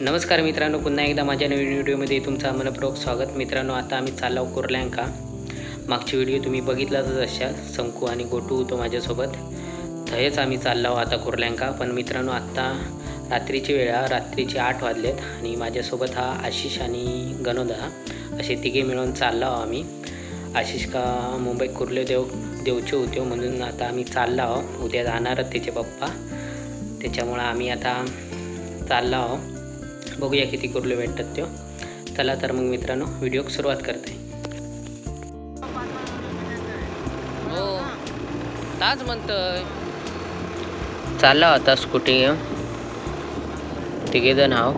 नमस्कार मित्रांनो, पुन्हा एकदा माझ्या नवीन व्हिडिओमध्ये तुमचं मनपूर्वक स्वागत. मित्रांनो, आता आम्ही चाललो कुर्ल्यांका. मागची व्हिडिओ तुम्ही बघितलाच असाल. संकू आणि गोटू होतो माझ्यासोबत. हेच आम्ही चाललो आता कुर्ल्यांका. पण मित्रांनो, आत्ता रात्रीची वेळ, रात्रीचे 8 वाजलेत आणि माझ्यासोबत हा आशिष आणि गणोदा असे तिघे मिळून चाललो आम्ही. आशिष का मुंबईत कुर्ले देवचे होते म्हणून आता आम्ही चाललो आहोत. उद्या जाणारच त्याचे पप्पा, त्याच्यामुळं आम्ही आता चाललो आहोत. बघूया किती कुर्ले भेटतात ते. चला तर मग मित्रांनो, व्हिडिओ सुरुवात करते. हो, ताच म्हणतोय. चाललो आता स्कूटी घेऊन. तिघेजण आहो.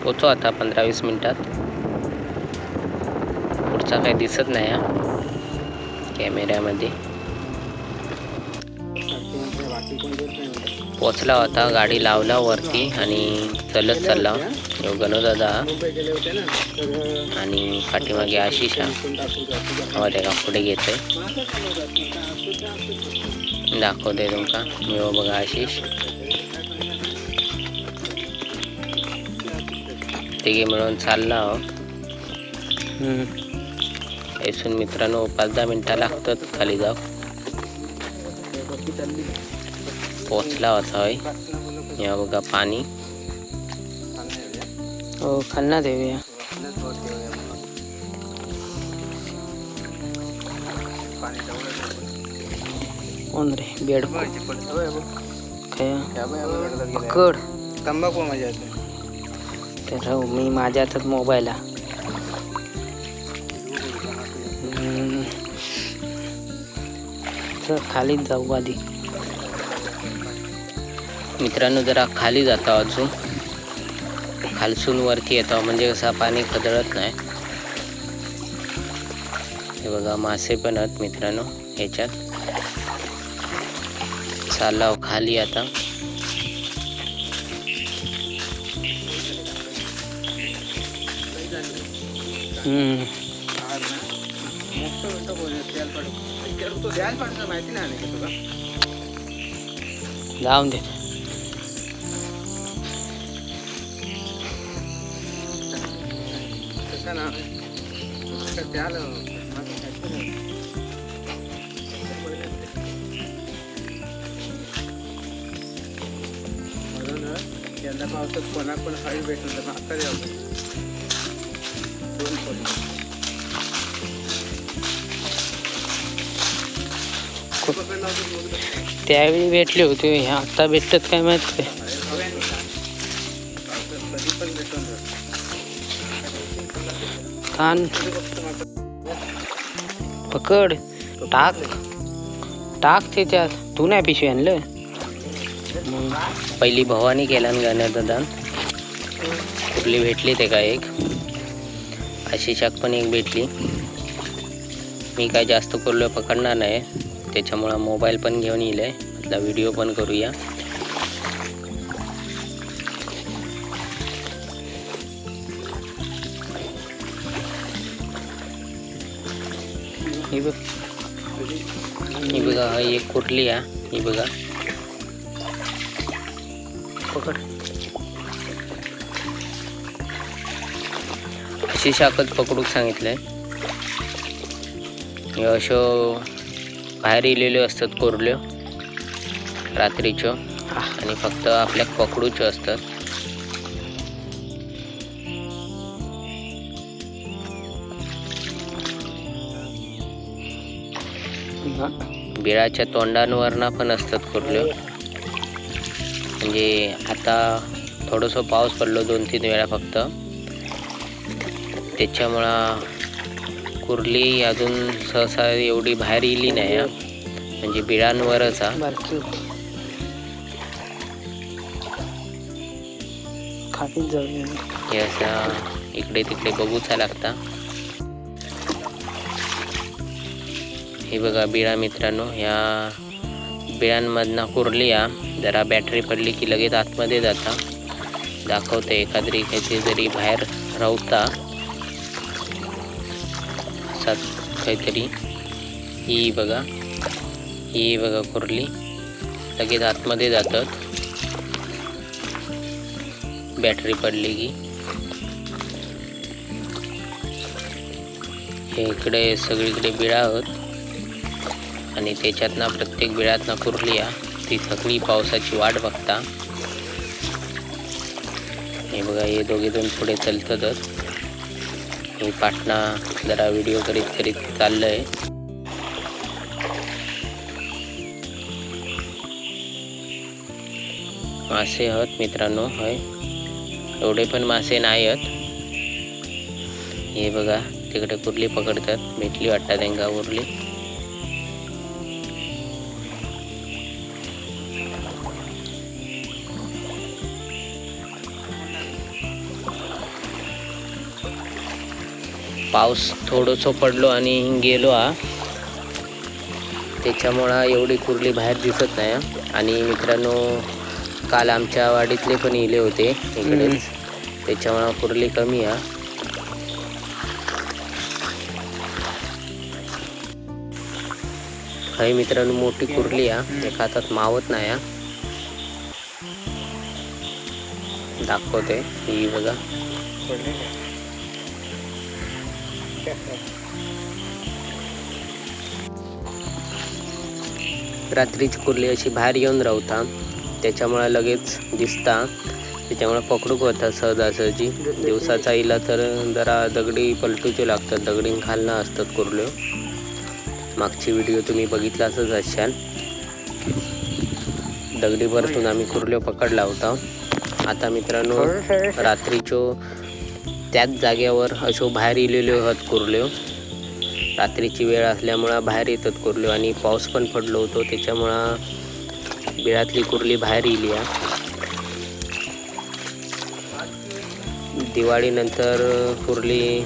पोचो आता 15-20 मिनिटात. पुढचा काही दिसत नाही कॅमेऱ्यामध्ये. पोचला होता, गाडी लावला वरती आणि चलत चालला. गणोदादा आणि पाठीमागे आशिष त्याला पुढे घेतोय. दाखवते तुमका मी. बघा आशिष, तिघे मिळून चालला आहो. इथून मित्रांनो 5-10 मिनिटं लागतात खाली जाऊ. पोचला होता होय. या बघा पाणी. हो, खालना देऊया. कोण रे? बेड पकड. तंबाखू माझ्या तर मी माझ्या हातात मोबाईल आहे. चल खालीच जाऊ आधी. मित्रांनो, जरा खाली जातो अजून. खालसून वरती येतो म्हणजे कसं पाणी खदळत नाही. हे बघा मासे पण आहेत मित्रांनो ह्याच्यात. चालला खाली आता. माहिती नाही तुला. जाऊन दे. यंदा पावसात कोणा पण हळी भेटून आता त्यावेळी भेटले होते. आता भेटतात काय माहित. काय कान पकड. टाक त्याच्यात. तू नाही पिशवी आणलं. पहिली भवानी केला गाण्यात दादा. कुठली भेटली ते का एक. आशिषाक पण एक भेटली. मी काय जास्त कुर्ले पकडणार नाही, त्याच्यामुळं मोबाईल पण घेऊन येईल. म्हटलं व्हिडिओ पण करूया. ही बघा एक कुठली आहे. ही बघा पकड. अशी शाखच पकडूक सांगितलंय. हे असं बाहेर इलेले असतात कोरल्यो रात्रीच्यो आणि फक्त आपल्या पकडूचे असतात. बिळाच्या तोंडांवरना पण असतात कुर्ल्यो. म्हणजे आता थोडंसं पाऊस पडलो 2-3 वेळा फक्त, त्याच्यामुळं कुर्ली अजून सहसा एवढी बाहेर इली नाही. म्हणजे बिळांवरच हे असं इकडे तिकडे बघूचा लागता. हे बघा बिळा मित्रांनो. ह्या बिळांमधनं कुर्ली जरा बॅटरी पडली की लगेच आतमध्ये जाता. दाखवते एखादी काहीतरी जरी बाहेर राहता असं काहीतरी. ही बघा कुर्ली लगेच आतमध्ये जातात. बॅटरी पडली की. हे इकडे सगळीकडे बिळा आहोत आणि त्याच्यातनं प्रत्येक बिळातनं कुर्ली ती सगळी पावसाची वाट बघता. हे बघा, हे दोघे जण पुढे चलतच. हे पाटणा जरा व्हिडिओ करीत चाललंय. मासे आहेत मित्रांनो. होय, एवढे पण मासे नाही आहेत. हे बघा, तिकडे कुर्ली पकडतात. भेटली वाटतात त्यांना कुर्ली. पाऊस थोडंसं पडलो आणि गेलो त्याच्यामुळं एवढी कुर्ली बाहेर दिसत नाही. आणि मित्रांनो, काल आमच्या वाडीतले पण इले होते इकडेच, त्याच्यामुळं कुर्ली कमी आहे मित्रांनो. मोठी कुर्ली एका हातात मावत नाही. दाखवते ही बघा. रात्रीची कुर्ली अशी बाहेर येऊन राहता, त्याच्यामुळे लगेच दिसता, त्याच्यामुळे पकडूक होता सहजासहजी. दिवसाचा इला तर जरा दगडी पलटूचे लागतात, दगडी खालनं असतात कुर्ल्यो. मागची व्हिडिओ तुम्ही बघितला असंच असाल. दगडी भरतून आम्ही कुर्ल्यो पकडला होता. आता मित्रांनो, रात्रीचो त्याच जागेवर अशो बाहेर इलेल्यो आहोत कुर्ल्यो. रात्रीची वेळ असल्यामुळं बाहेर येतात कुर्ल्यो आणि पाऊस पण पडलो होतो, त्याच्यामुळं बिळातली कुर्ली बाहेर इली. दिवाळीनंतर कुर्ली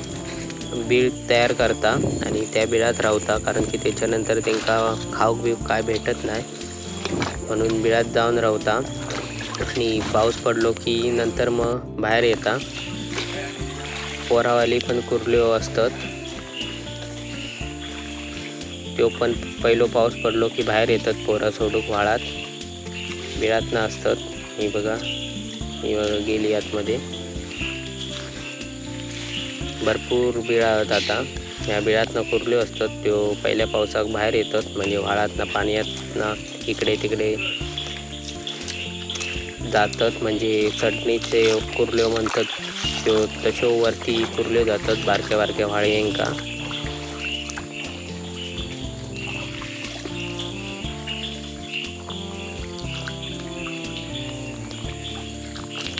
बीळ तयार करता आणि त्या बिळात राहता, कारण की त्याच्यानंतर त्यांना खाऊक बिव काय भेटत नाही, म्हणून बिळात जाऊन राहता. आणि पाऊस पडलो की नंतर मग बाहेर येता. पोरावाली पण कुर्ल्यो असतात, तो पण पहिलो पाऊस पडलो की बाहेर येतात पोरा सोडूक वाळात. बिळात ना असतात. ही बघा गेली आतमध्ये. भरपूर बिळा आहेत आता. या बिळातनं कुर्ल्यो असतात, तो पहिल्या पावसाक बाहेर येतात, म्हणजे वाळातनं पाण्यातनं इकडे तिकडे जातात, म्हणजे चटणीचे कुर्ल्यो म्हणतात. तो तशो वरती कुर्ल्यो जातात बारक्या बारक्या व्हाळ्यांका.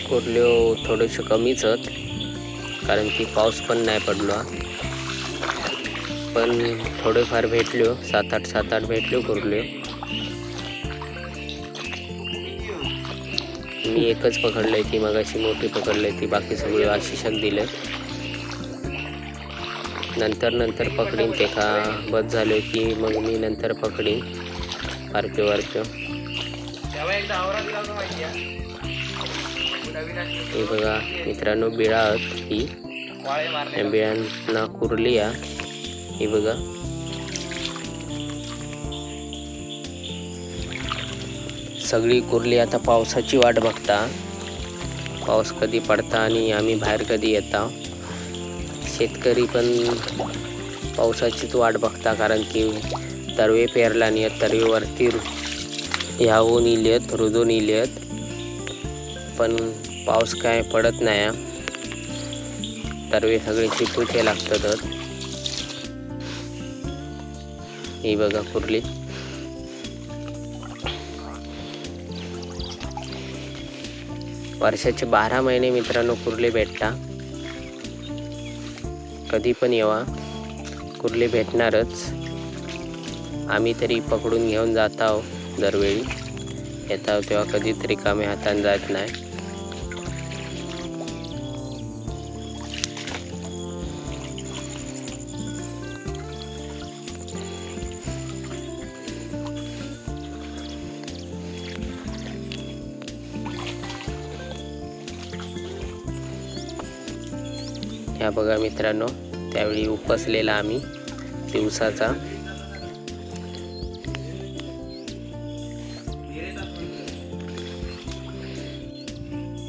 कुर्ल्यो थोडेसे कमीच आहेत, कारण की पाऊस पण नाही पडलो. पण थोडेफार भेटलो, 7-8 भेटलो कुर्ल्यो. मी एकच पकडलंय, ती मगाशी मोठी पकडलंय, ती बाकी सगळी आशिषाक दिले. नंतर पकडीन, ते का बस झालो की मग मी नंतर पकडीन बारक्यो. हे बघा मित्रांनो, बिळा ही बिळांना कुर्ली ही बघा. सगळी कुर्ली आता पावसाची वाट बघता, पाऊस कधी पडता आणि आम्ही बाहेर कधी येता. शेतकरी पण पावसाचीच वाट बघता, कारण की तरवे पेरला आणि तरवेवरती ह्यावून इलेत, रुजून इलेत, पण पाऊस काय पडत नाही. तरवे सगळे चिपूचे लागतात. ही बघा कुर्ली. वर्षाचे 12 महिने मित्रांनो कुर्ली भेटता. कधी पण येवा, कुर्ली भेटणारच. आम्ही तरी पकडून घेऊन जात आहोत दरवेळी. येता तेव्हा कधीच रिकामे हाताने जात नाही. ह्या बघा मित्रांनो, त्यावेळी उपसलेला आम्ही दिवसाचा.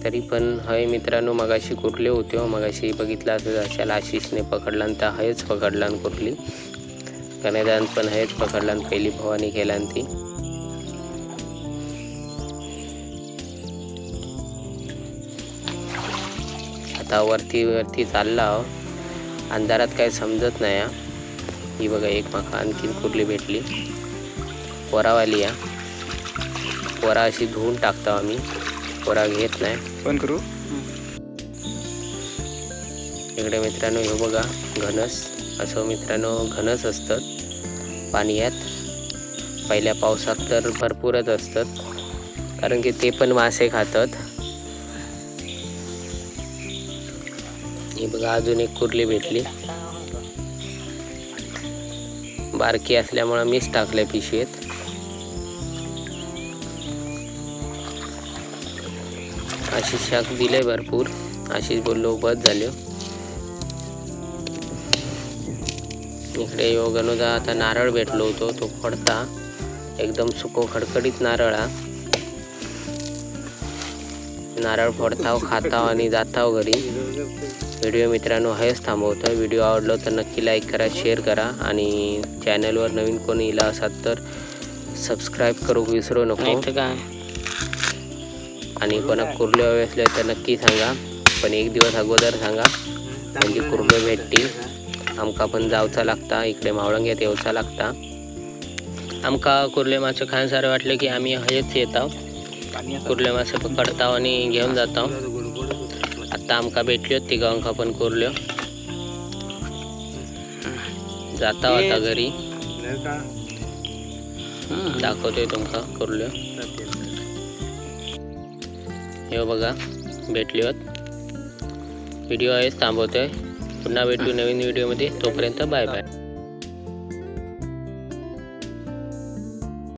तरी पण हय मित्रांनो मगाशी कुर्ले होते हो. मगाशी बघितलं असं अशाला आशिषने पकडला आणि त्या हयच पकडला आणि कुर्ली. कन्यादान पण हयच पकडला आणि पहिली भवानी केला आणि ती. आता वरती चालला हो. अंधारात काही समजत नाही. ही बघा एक माका आणखीन कुर्ली भेटली. पोरावाली या पोरा अशी धुवून टाकतो आम्ही. पोरा घेत नाही. पण करू इकडे मित्रांनो हे बघा घनस. असं मित्रांनो घनस असतात पाण्यात. पहिल्या पावसात तर भरपूरच असतात कारण की ते पण मासे खातात. हे बघा अजून एक कुर्ली भेटली. बारकी असल्यामुळे मीच टाकले पिशवीत. आशिष शाक दिले भरपूर. आशिष बोललो बस झाले. इकडे योगनुजा आता नारळ भेटलो होतो तो फोडता. एकदम सुको खडखडीत नारळ हा. नारळ फोडताव खाताव आणि जाताव घरी. व्हिडिओ मित्रांनो हेच थांबवतो. व्हिडिओ आवडला तर नक्की लाईक करा, शेअर करा आणि चॅनलवर नवीन कोणी इला असाल तर सबस्क्राईब करू विसरू नको. आणि कोणा कुर्ले हवे असले तर नक्की सांगा. पण एक दिवस अगोदर सांगा म्हणजे कुर्ले भेटतील. आमका पण जावचा लागता. इकडे मावळंग्यात येवचा लागता. आमका कुर्ले मासे खाण्यासारे वाटले की आम्ही हेच येतो. कुर्ले मासे पकडताव आणि घेऊन जातो. आता आमका भेटल्यो तिघांका पण कुर्ल्यो. जाता आता घरी. दाखवतोय तुमका कुर्ल्यो. हे बघा भेटल्योत. व्हिडिओ आहेच थांबवतोय. पुन्हा भेटू नवीन व्हिडिओमध्ये. तोपर्यंत बाय बाय.